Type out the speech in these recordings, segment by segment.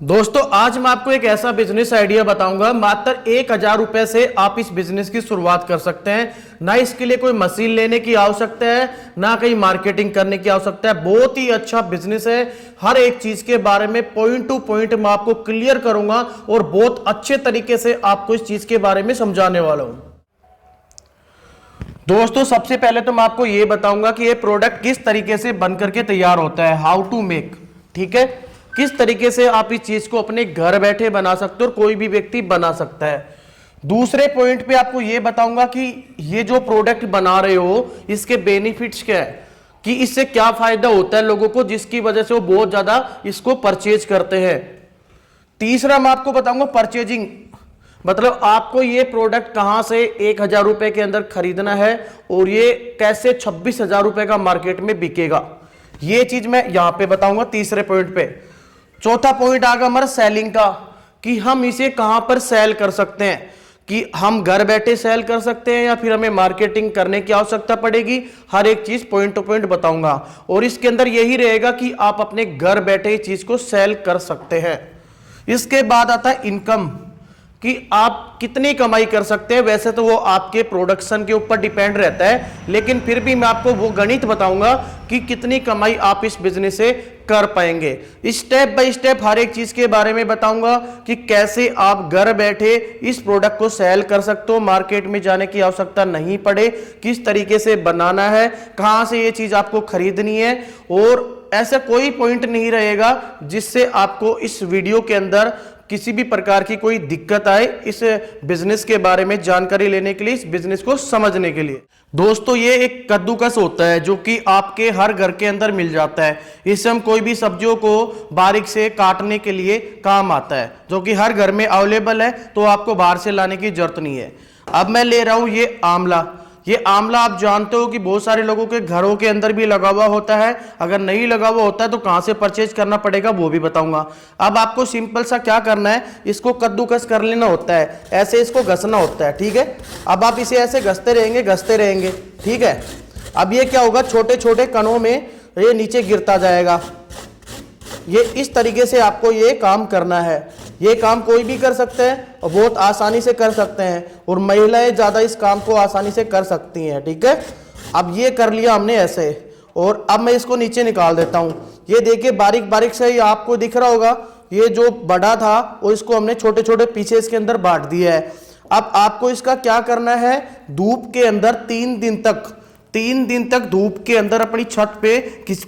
दोस्तों आज मैं आपको एक ऐसा बिजनेस आइडिया बताऊंगा। मात्र 1,000 रुपए से आप इस बिजनेस की शुरुआत कर सकते हैं। ना इसके लिए कोई मशीन लेने की आवश्यकता है, ना कहीं मार्केटिंग करने की आवश्यकता है। बहुत ही अच्छा बिजनेस है। हर एक चीज के बारे में पॉइंट टू पॉइंट मैं आपको क्लियर करूंगा और बहुत अच्छे तरीके से आपको इस चीज के बारे में समझाने वाला हूं। दोस्तों सबसे पहले तो मैं आपको यह बताऊंगा कि ये प्रोडक्ट किस तरीके से बन करके तैयार होता है, हाउ टू मेक। ठीक है, किस तरीके से आप इस चीज को अपने घर बैठे बना सकते हो और कोई भी व्यक्ति बना सकता है। दूसरे पॉइंट पे आपको यह बताऊंगा कि ये जो प्रोडक्ट बना रहे हो इसके बेनिफिट्स क्या है, कि इससे क्या फायदा होता है लोगों को, जिसकी वजह से वो बहुत ज्यादा इसको परचेज करते हैं। तीसरा मैं आपको बताऊंगा परचेजिंग, मतलब आपको ये प्रोडक्ट कहां से 1,000 रुपए के अंदर खरीदना है और ये कैसे 26,000 रुपए का मार्केट में बिकेगा, ये चीज मैं यहां पे बताऊंगा तीसरे पॉइंट पे। चौथा पॉइंट आगा हमारा सेलिंग का, कि हम इसे कहां पर सेल कर सकते हैं, कि हम घर बैठे सेल कर सकते हैं या फिर हमें मार्केटिंग करने की आवश्यकता पड़ेगी। हर एक चीज पॉइंट टू पॉइंट बताऊंगा और इसके अंदर यही रहेगा कि आप अपने घर बैठे इस चीज को सेल कर सकते हैं। इसके बाद आता है इनकम, कि आप कितनी कमाई कर सकते हैं। वैसे तो वो आपके प्रोडक्शन के ऊपर डिपेंड रहता है, लेकिन फिर भी मैं आपको वो गणित बताऊंगा कि कितनी कमाई आप इस बिजनेस से कर पाएंगे। स्टेप बाय स्टेप हर एक चीज के बारे में बताऊंगा कि कैसे आप घर बैठे इस प्रोडक्ट को सेल कर सकते हो, मार्केट में जाने की आवश्यकता नहीं पड़े, किस तरीके से बनाना है, कहां से ये चीज आपको खरीदनी है। और ऐसा कोई पॉइंट नहीं रहेगा जिससे आपको इस वीडियो के अंदर किसी भी प्रकार की कोई दिक्कत आए इस बिजनेस के बारे में जानकारी लेने के लिए, इस बिजनेस को समझने के लिए। दोस्तों ये एक कद्दूकस होता है जो कि आपके हर घर के अंदर मिल जाता है। इससे हम कोई भी सब्जियों को बारीक से काटने के लिए काम आता है, जो कि हर घर में अवेलेबल है, तो आपको बाहर से लाने की जरूरत नहीं है। अब मैं ले रहा हूं ये आंवला। ये आंवला आप जानते हो कि बहुत सारे लोगों के घरों के अंदर भी लगा हुआ होता है। अगर नहीं लगा हुआ होता है तो कहां से परचेज करना पड़ेगा वो भी बताऊंगा। अब आपको सिंपल सा क्या करना है, इसको कद्दूकस कर लेना होता है, ऐसे इसको घसना होता है। ठीक है, अब आप इसे ऐसे घसते रहेंगे। ठीक है, अब ये क्या होगा, छोटे छोटे कणों में ये नीचे गिरता जाएगा। ये इस तरीके से आपको ये काम करना है। ये काम कोई भी कर सकते हैं और बहुत आसानी से कर सकते हैं, और महिलाएं ज्यादा इस काम को आसानी से कर सकती हैं। ठीक है, अब ये कर लिया हमने ऐसे, और अब मैं इसको नीचे निकाल देता हूं। ये देखिए बारीक बारीक से ये आपको दिख रहा होगा, ये जो बड़ा था वो इसको हमने छोटे छोटे पीछे इसके अंदर बांट दिया है। अब आपको इसका क्या करना है, धूप के अंदर 3 दिन तक धूप के अंदर अपनी छत पे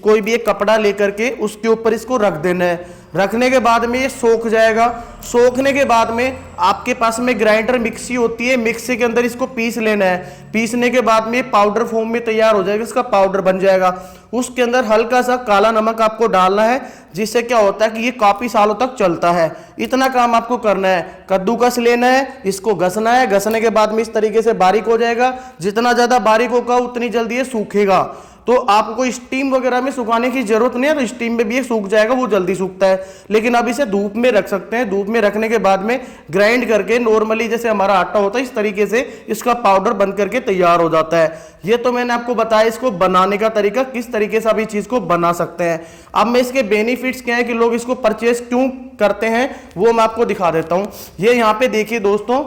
कोई भी एक कपड़ा लेकर के उसके ऊपर इसको रख देना है। रखने के बाद में ये सूख जाएगा। सूखने के बाद में आपके पास में ग्राइंडर मिक्सी होती है, मिक्सी के अंदर इसको पीस लेना है। पीसने के बाद में पाउडर फॉर्म में तैयार हो जाएगा, इसका पाउडर बन जाएगा। उसके अंदर हल्का सा काला नमक आपको डालना है, जिससे क्या होता है कि ये काफी सालों तक चलता है। इतना काम आपको करना है। कद्दूकस लेना है, इसको घसना है, घसने के बाद में इस तरीके से बारीक हो जाएगा। जितना ज्यादा बारीक होगा उतनी जल्दी ये सूखेगा। तो आपको स्टीम वगैरह में सुखाने की जरूरत नहीं है, तो स्टीम में भी ये सूख जाएगा, वो जल्दी सूखता है। लेकिन अब इसे धूप में रख सकते हैं। धूप में रखने के बाद में ग्राइंड करके नॉर्मली जैसे हमारा आटा होता है इस तरीके से इसका पाउडर बन करके तैयार हो जाता है। ये तो मैंने आपको बताया इसको बनाने का तरीका, किस तरीके से आप इस चीज को बना सकते हैं। अब मैं इसके बेनिफिट्स क्या है कि लोग इसको परचेस क्यों करते हैं वो मैं आपको दिखा देता हूं। ये यहाँ पे देखिए दोस्तों,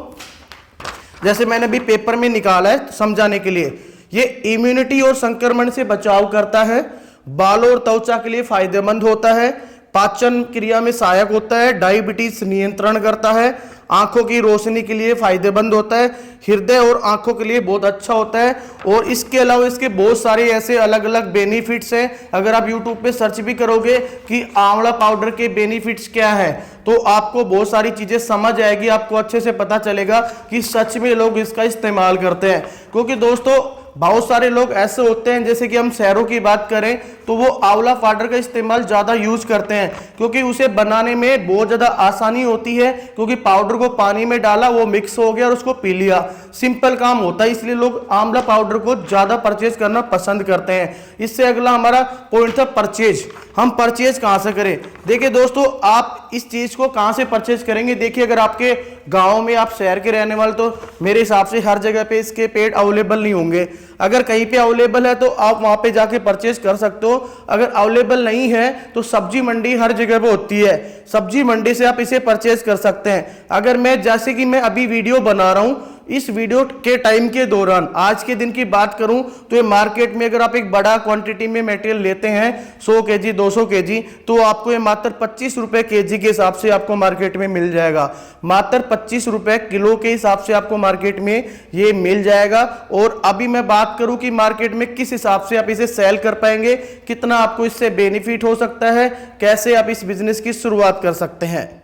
जैसे मैंने अभी पेपर में निकाला है समझाने के लिए। ये इम्यूनिटी और संक्रमण से बचाव करता है, बालों और त्वचा के लिए फायदेमंद होता है, पाचन क्रिया में सहायक होता है, डायबिटीज नियंत्रण करता है, आंखों की रोशनी के लिए फायदेमंद होता है, हृदय और आंखों के लिए बहुत अच्छा होता है। और इसके अलावा इसके बहुत सारे ऐसे अलग अलग बेनिफिट्स हैं। अगर आप यूट्यूब पे सर्च भी करोगे कि आंवला पाउडर के बेनिफिट्स क्या है, तो आपको बहुत सारी चीजें समझ आएगी। आपको अच्छे से पता चलेगा कि सच में लोग इसका इस्तेमाल करते हैं। क्योंकि दोस्तों बहुत सारे लोग ऐसे होते हैं, जैसे कि हम शहरों की बात करें तो वो आंवला पाउडर का इस्तेमाल ज्यादा यूज करते हैं, क्योंकि उसे बनाने में बहुत ज्यादा आसानी होती है। क्योंकि पाउडर को पानी में डाला, वो मिक्स हो गया और उसको पी लिया, सिंपल काम होता है। इसलिए लोग आंवला पाउडर को ज्यादा परचेज करना पसंद करते हैं। इससे अगला हमारा पॉइंट था परचेज। हम परचेज कहां से करें? देखिए दोस्तों, आप इस चीज को कहां से परचेज करेंगे? देखिए, अगर आपके गांव में, आप शहर के रहने वाले, तो मेरे हिसाब से हर जगह पे इसके पेड़ अवेलेबल नहीं होंगे। अगर कहीं पे अवेलेबल है तो आप वहां पे जाके परचेज कर सकते हो। अगर अवेलेबल नहीं है तो सब्जी मंडी हर जगह पे होती है, सब्जी मंडी से आप इसे परचेज कर सकते हैं। अगर मैं जैसे कि मैं अभी वीडियो बना रहा हूं, इस वीडियो के टाइम के दौरान आज के दिन की बात करूं तो ये मार्केट में अगर आप एक बड़ा क्वांटिटी में मटेरियल लेते हैं 100 केजी 200 केजी, तो आपको ये मात्र 25 रुपए केजी के हिसाब से आपको मार्केट में मिल जाएगा। मात्र 25 रुपए किलो के हिसाब से आपको मार्केट में ये मिल जाएगा। और अभी मैं बात करूं कि मार्केट में किस हिसाब से आप इसे सेल कर पाएंगे, कितना आपको इससे बेनिफिट हो सकता है, कैसे आप इस बिजनेस की शुरुआत कर सकते हैं।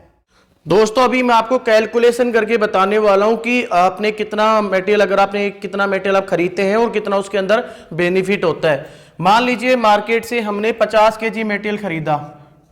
दोस्तों अभी मैं आपको कैलकुलेशन करके बताने वाला हूं कि आपने कितना मटेरियल, अगर आपने कितना मटेरियल आप खरीदते हैं और कितना उसके अंदर बेनिफिट होता है। मान लीजिए मार्केट से हमने 50 केजी मटेरियल खरीदा,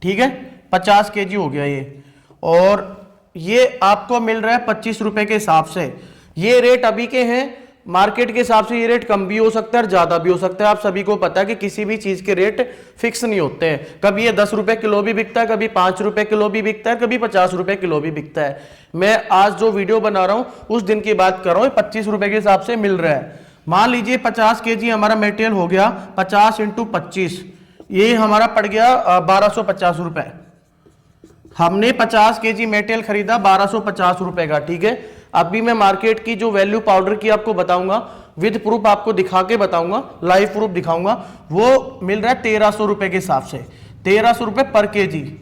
ठीक है, 50 केजी हो गया ये, और ये आपको मिल रहा है 25 रुपए के हिसाब से। ये रेट अभी के हैं, मार्केट के हिसाब से ये रेट कम भी हो सकता है और ज्यादा भी हो सकता है। आप सभी को पता है कि किसी भी चीज के रेट फिक्स नहीं होते हैं, कभी ये 10 रुपए किलो भी बिकता है, कभी 5 रुपए किलो भी बिकता है, कभी 50 रुपए किलो भी बिकता है। मैं आज जो वीडियो बना रहा हूं उस दिन की बात कर रहा हूं, 25 रुपए के हिसाब से मिल रहा है। मान लीजिए 50 केजी हमारा मेटेरियल हो गया, 50 इंटू 25, ये हमारा पड़ गया 1250 रुपए। हमने 50 केजी मेटेरियल खरीदा 1250 रुपए का, ठीक है। अभी मैं मार्केट की जो वैल्यू पाउडर की आपको बताऊंगा, विद प्रूफ आपको दिखा के बताऊंगा, लाइव प्रूफ दिखाऊंगा, वो मिल रहा है 1300 रुपए के हिसाब से, 1300 रुपए पर केजी।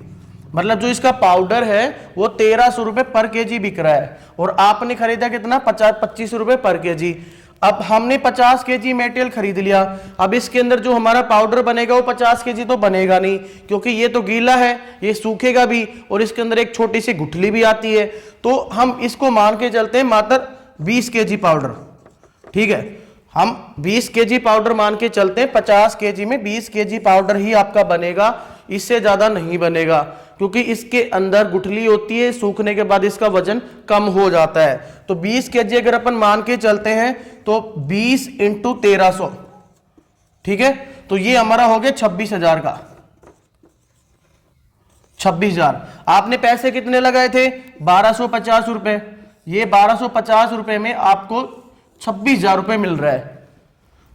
मतलब जो इसका पाउडर है वो 1300 रुपए पर केजी बिक रहा है, और आपने खरीदा कितना, 25 रुपए पर केजी। अब हमने 50 केजी मेटेरियल खरीद लिया, अब इसके अंदर जो हमारा पाउडर बनेगा वो 50 केजी तो बनेगा नहीं, क्योंकि ये तो गीला है, ये सूखेगा भी, और इसके अंदर एक छोटी सी गुठली भी आती है। तो हम इसको मान के चलते हैं मात्र 20 केजी पाउडर, ठीक है। हम 20 केजी पाउडर मान के चलते हैं, 50 केजी में 20 केजी पाउडर ही आपका बनेगा, इससे ज्यादा नहीं बनेगा, क्योंकि इसके अंदर गुठली होती है, सूखने के बाद इसका वजन कम हो जाता है। तो 20 केजी अगर अपन मान के चलते हैं तो 20 इंटू 1300, ठीक है, तो ये हमारा हो गया 26,000 का, 26,000। आपने पैसे कितने लगाए थे, 1250 रुपए, ये 1250 रुपए में आपको 26,000 रुपए मिल रहा है।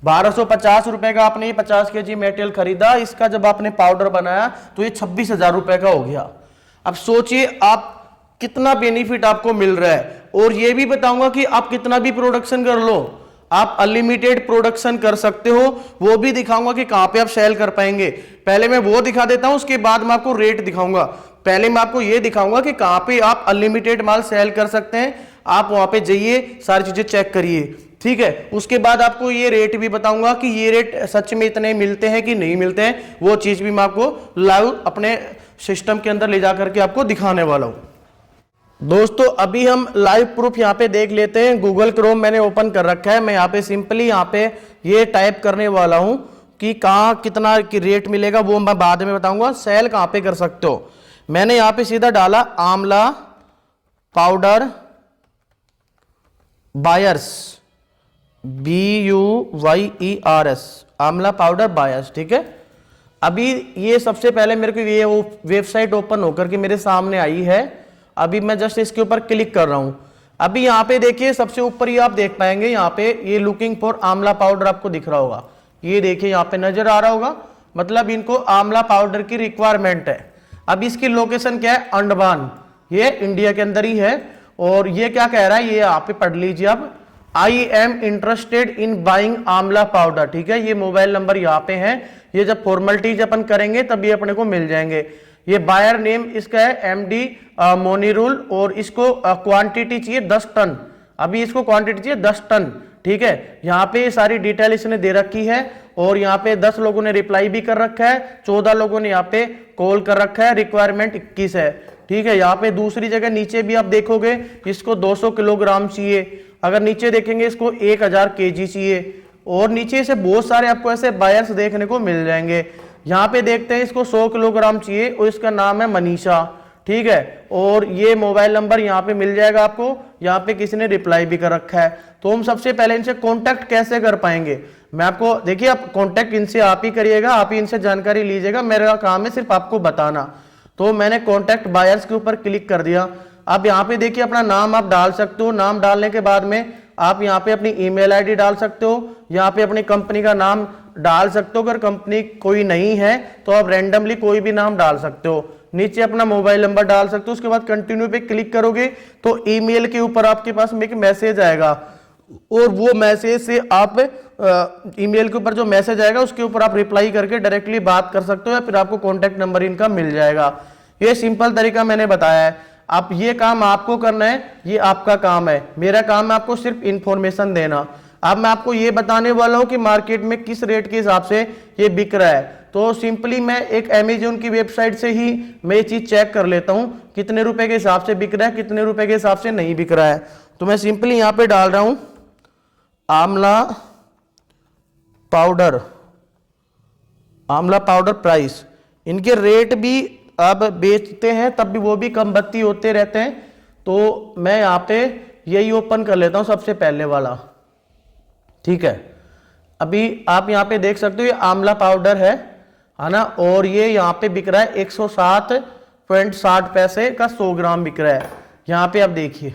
1250 रुपए का आपने 50 केजी मेटेरियल खरीदा, इसका जब आपने पाउडर बनाया तो ये 26,000 रुपए का हो गया। अब सोचिए आप कितना बेनिफिट आपको मिल रहा है। और ये भी बताऊंगा कि आप कितना भी प्रोडक्शन कर लो, आप अनलिमिटेड प्रोडक्शन कर सकते हो, वो भी दिखाऊंगा कि कहां पे आप सेल कर पाएंगे। पहले मैं वो दिखा देता हूं, उसके बाद मैं आपको रेट दिखाऊंगा। पहले मैं आपको ये दिखाऊंगा कि कहां पे आप अनलिमिटेड माल सेल कर सकते हैं, आप वहां पे जाइए, सारी चीजें चेक करिए, ठीक है। उसके बाद आपको ये रेट भी बताऊंगा कि ये रेट सच में इतने मिलते हैं कि नहीं मिलते हैं, वो चीज भी मैं आपको लाइव अपने सिस्टम के अंदर ले जाकर के आपको दिखाने वाला हूं। दोस्तों अभी हम लाइव प्रूफ यहाँ पे देख लेते हैं। गूगल क्रोम मैंने ओपन कर रखा है, मैं यहाँ पे सिंपली यहाँ पे ये टाइप करने वाला हूँ कि कहाँ कितना की रेट मिलेगा, वो मैं बाद में बताऊंगा। सेल कहाँ पे कर सकते हो, मैंने यहाँ पे सीधा डाला आंवला पाउडर बायर्स, BUYERS, आंवला पाउडर बायर्स, ठीक है। अभी ये सबसे पहले मेरे को ये वेबसाइट ओपन होकर के मेरे सामने आई है। अभी मैं जस्ट इसके ऊपर क्लिक कर रहा हूं। अभी यहाँ पे देखिए सबसे ऊपर ये आप देख पाएंगे, यहाँ पे ये लुकिंग फॉर आंवला पाउडर आपको दिख रहा होगा, ये देखिए यहाँ पे नजर आ रहा होगा, मतलब इनको आंवला पाउडर की रिक्वायरमेंट है। अब इसकी लोकेशन क्या है, अंडमान, ये इंडिया के अंदर ही है। और ये क्या कह रहा है, ये यहाँ पे पढ़ लीजिए अब, I am interested in buying आंवला पाउडर, ठीक है। ये मोबाइल नंबर यहाँ पे है, ये जब फॉर्मेलिटीज अपन करेंगे तब ये अपने को मिल जाएंगे। ये बायर नेम इसका है MD मोनिरुल, और इसको क्वांटिटी चाहिए 10 टन, अभी इसको क्वांटिटी चाहिए 10 टन, ठीक है। यहाँ पे सारी डिटेल इसने दे रखी है, और यहाँ पे 10 लोगों ने रिप्लाई भी कर रखा है, 14 लोगों ने यहाँ पे कॉल कर रखा है, रिक्वायरमेंट 21 है, ठीक है। यहाँ पे दूसरी जगह नीचे भी आप देखोगे इसको 200 किलोग्राम चाहिए, अगर नीचे देखेंगे इसको 1000 केजी चाहिए, और नीचे से बहुत सारे आपको ऐसे बायर्स देखने को मिल जाएंगे। यहाँ पे देखते हैं इसको 100 किलोग्राम चाहिए, और इसका नाम है मनीषा, ठीक है। और ये मोबाइल नंबर यहाँ पे मिल जाएगा आपको, यहाँ पे किसी ने रिप्लाई भी कर रखा है। तो हम सबसे पहले इनसे कांटेक्ट कैसे कर पाएंगे, मैं आपको, देखिए आप कांटेक्ट इनसे आप ही करिएगा, आप ही इनसे जानकारी लीजिएगा, मेरा काम है सिर्फ आपको बताना। तो मैंने कांटेक्ट बायर्स के ऊपर क्लिक कर दिया। अब यहाँ पे देखिए अपना नाम आप डाल सकते हो, नाम डालने के बाद में आप यहाँ पे अपनी ईमेल आईडी डाल सकते हो, यहाँ पे अपनी कंपनी का नाम डाल सकते हो। अगर कंपनी कोई नहीं है तो आप रैंडमली कोई भी नाम डाल सकते हो। नीचे अपना मोबाइल नंबर डाल सकते हो। उसके बाद कंटिन्यू पे क्लिक करोगे तो ईमेल के ऊपर आपके पास में एक मैसेज आएगा, और वो मैसेज से आप ईमेल के ऊपर जो मैसेज आएगा उसके ऊपर आप रिप्लाई करके डायरेक्टली बात कर सकते हो, या फिर आपको कॉन्टैक्ट नंबर इनका मिल जाएगा। ये सिंपल तरीका मैंने बताया है। आप ये काम आपको करना है, ये आपका काम है। मेरा काम है आपको सिर्फ इंफॉर्मेशन देना। अब मैं आपको ये बताने वाला हूं कि मार्केट में किस रेट के हिसाब से ये बिक रहा है। तो सिंपली मैं एक अमेजोन की वेबसाइट से ही मैं ये चीज चेक कर लेता हूं कितने रुपए के हिसाब से बिक रहा है, कितने रुपए के हिसाब से नहीं बिक रहा है। तो मैं सिंपली यहां पे डाल रहा हूं आंवला पाउडर, आंवला पाउडर प्राइस। इनके रेट भी अब बेचते हैं तब भी वो भी कम बत्ती होते रहते हैं। तो मैं यहां पे यही ओपन कर लेता हूं सबसे पहले वाला, ठीक है। अभी आप यहां पे देख सकते हो ये आंवला पाउडर है ना, और ये यहां पे बिक रहा है 107.60 पैसे का 100 ग्राम बिक रहा है। यहां पे आप देखिए,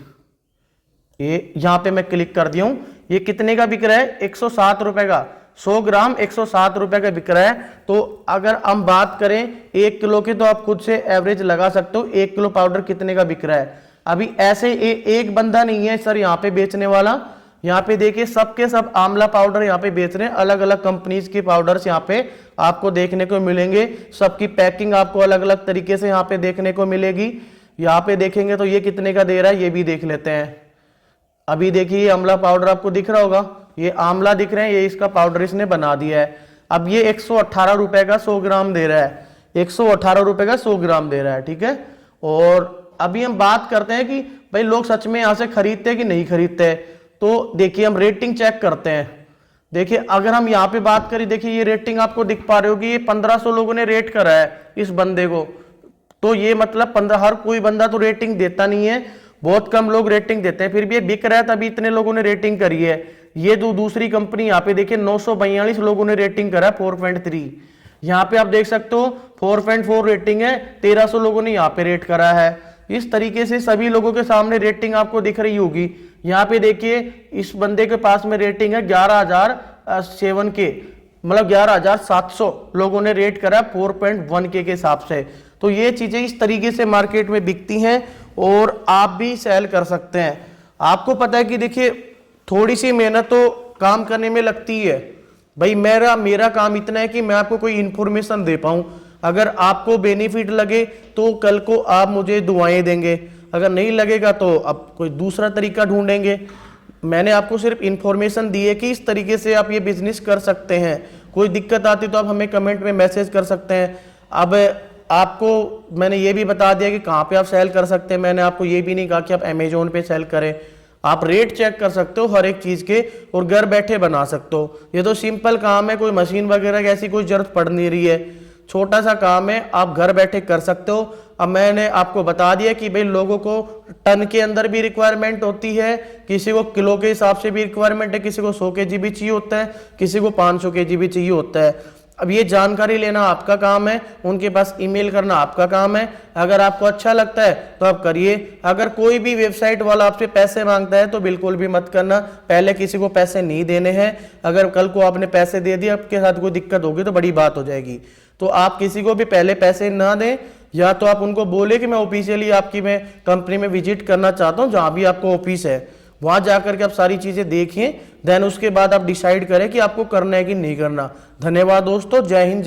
ये यहां पे मैं क्लिक कर दिया हूं, ये कितने का बिक रहा है 107 रुपए का 100 ग्राम 107 रुपए का बिक रहा है। तो अगर हम बात करें 1 किलो की तो आप खुद से एवरेज लगा सकते हो 1 किलो पाउडर कितने का बिक रहा है। अभी ऐसे एक बंदा नहीं है सर यहाँ पे बेचने वाला। यहाँ पे देखिए सबके सब आंवला पाउडर यहाँ पे बेच रहे हैं, अलग अलग कंपनीज के पाउडर्स यहाँ पे आपको देखने को मिलेंगे। सबकी पैकिंग आपको अलग अलग तरीके से यहाँ पे देखने को मिलेगी। यहाँ पे देखेंगे तो ये कितने का दे रहा है ये भी देख लेते हैं। अभी देखिए आंवला पाउडर आपको दिख रहा होगा, ये आंवला दिख रहे हैं, ये इसका पाउडर इसने बना दिया है। अब ये 118 रुपए का 100 ग्राम दे रहा है, 118 रुपए का 100 ग्राम दे रहा है, ठीक है। और अभी हम बात करते हैं कि भाई लोग सच में यहाँ से खरीदते हैं कि नहीं खरीदते। तो देखिए हम रेटिंग चेक करते हैं। देखिए अगर हम यहाँ पे बात करें, देखिए ये रेटिंग आपको दिख पा रही होगी, ये 1500 लोगों ने रेट करा है इस बंदे को। तो ये मतलब 15, हर कोई बंदा तो रेटिंग देता नहीं है, बहुत कम लोग रेटिंग देते हैं। फिर भी ये बिक रहा है तभी इतने लोगों ने रेटिंग करी है। ये दूसरी कंपनी यहाँ पे देखिए 942 लोगों ने रेटिंग करा है 4.3। यहाँ पे आप देख सकते हो 4.4 रेटिंग है, 1300 लोगों ने यहाँ पे रेट करा है। इस तरीके से सभी लोगों के सामने रेटिंग आपको दिख रही होगी। यहाँ पे देखिए इस बंदे के पास में रेटिंग है 11,007 के, मतलब 11,700 लोगों ने रेट करा 4.1 के हिसाब से। तो ये चीजें इस तरीके से मार्केट में बिकती हैं और आप भी सेल कर सकते हैं। आपको पता है कि देखिए थोड़ी सी मेहनत तो काम करने में लगती है। भाई मेरा काम इतना है कि मैं आपको कोई इंफॉर्मेशन दे पाऊं। अगर आपको बेनिफिट लगे तो कल को आप मुझे दुआएं देंगे, अगर नहीं लगेगा तो अब कोई दूसरा तरीका ढूंढेंगे। मैंने आपको सिर्फ इंफॉर्मेशन दी है कि इस तरीके से आप ये बिजनेस कर सकते हैं। कोई दिक्कत आती तो आप हमें कमेंट में मैसेज कर सकते हैं। अब आपको मैंने ये भी बता दिया कि कहाँ पे आप सेल कर सकते हैं। मैंने आपको ये भी नहीं कहा कि आप अमेजोन पे सेल करें। आप रेट चेक कर सकते हो हर एक चीज के और घर बैठे बना सकते हो। ये तो सिंपल काम है, कोई मशीन वगैरह की ऐसी कोई जरूरत पड़ नहीं रही है, छोटा सा काम है, आप घर बैठे कर सकते हो। अब मैंने आपको बता दिया कि भाई लोगों को टन के अंदर भी रिक्वायरमेंट होती है, किसी को किलो के हिसाब से भी रिक्वायरमेंट है, किसी को 100 kg भी चाहिए होता है, किसी को 500 kg भी चाहिए होता है। अब ये जानकारी लेना आपका काम है, उनके पास ईमेल करना आपका काम है। अगर आपको अच्छा लगता है तो आप करिए। अगर कोई भी वेबसाइट वाला आपसे पैसे मांगता है तो बिल्कुल भी मत करना, पहले किसी को पैसे नहीं देने हैं। अगर कल को आपने पैसे दे दिए, आपके साथ कोई दिक्कत होगी तो बड़ी बात हो जाएगी। तो आप किसी को भी पहले पैसे ना दें, या तो आप उनको बोले कि मैं ऑफिशियली आपकी मैं कंपनी में विजिट करना चाहता हूँ, जहाँ भी आपको ऑफिस है वहां जाकर के आप सारी चीजें देखिए, देन उसके बाद आप डिसाइड करें कि आपको करना है कि नहीं करना। धन्यवाद दोस्तों, जय हिंद।